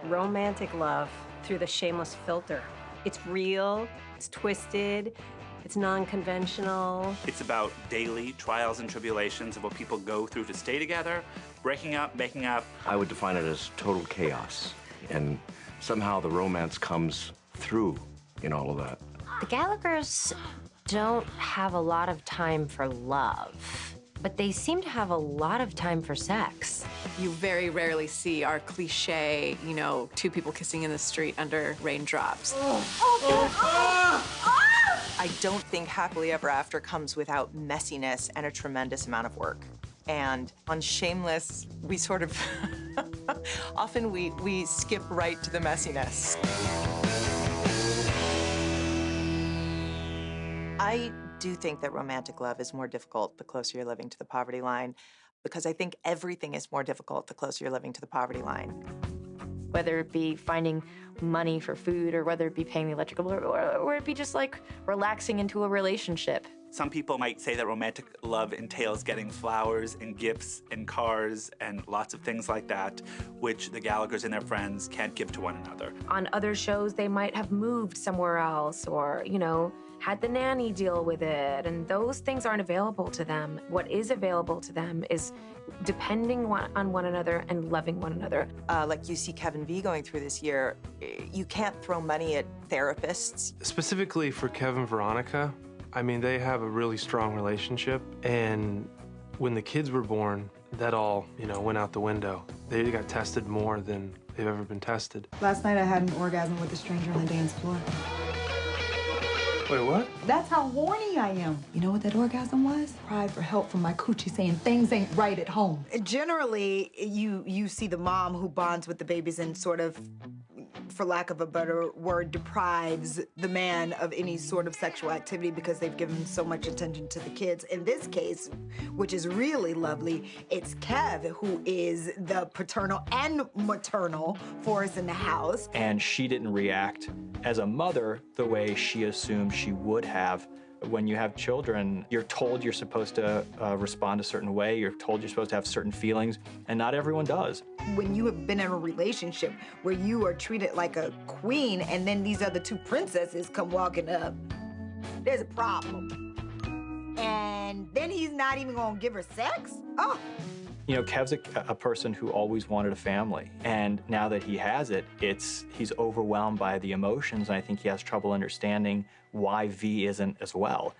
romantic love through the shameless filter. It's real, it's twisted, it's non-conventional. It's about daily trials and tribulations of what people go through to stay together, breaking up, making up. I would define it as total chaos, and somehow the romance comes through in all of that. The Gallaghers don't have a lot of time for love, but they seem to have a lot of time for sex. You very rarely see our cliche, you know, two people kissing in the street under raindrops. I don't think Happily Ever After comes without messiness and a tremendous amount of work. And on Shameless, we sort of, often we skip right to the messiness. I do think that romantic love is more difficult the closer you're living to the poverty line, because I think everything is more difficult the closer you're living to the poverty line. Whether it be finding money for food, or whether it be paying the electrical bill, or it be just like relaxing into a relationship. Some people might say that romantic love entails getting flowers and gifts and cars and lots of things like that, which the Gallaghers and their friends can't give to one another. On other shows, they might have moved somewhere else, or, you know, had the nanny deal with it, and those things aren't available to them. What is available to them is depending on one another and loving one another. Like you see Kevin V going through this year, you can't throw money at therapists. Specifically for Kevin and Veronica, I mean, they have a really strong relationship, and when the kids were born, that all, you know, went out the window. They got tested more than they've ever been tested. Last night I had an orgasm with a stranger on the dance floor. Wait, what? That's how horny I am. You know what that orgasm was? Cry for help from my coochie saying things ain't right at home. Generally, you see the mom who bonds with the babies and sort of, for lack of a better word, deprives the man of any sort of sexual activity because they've given so much attention to the kids. In this case, which is really lovely, it's Kev who is the paternal and maternal force in the house. And she didn't react as a mother the way she assumed she would have. When you have children, you're told you're supposed to respond a certain way, you're told you're supposed to have certain feelings, and not everyone does. When you have been in a relationship where you are treated like a queen and then these other two princesses come walking up, there's a problem. And then he's not even gonna give her sex? Oh. You know, Kev's a person who always wanted a family, and now that he has it, he's overwhelmed by the emotions, and I think he has trouble understanding why V isn't as well.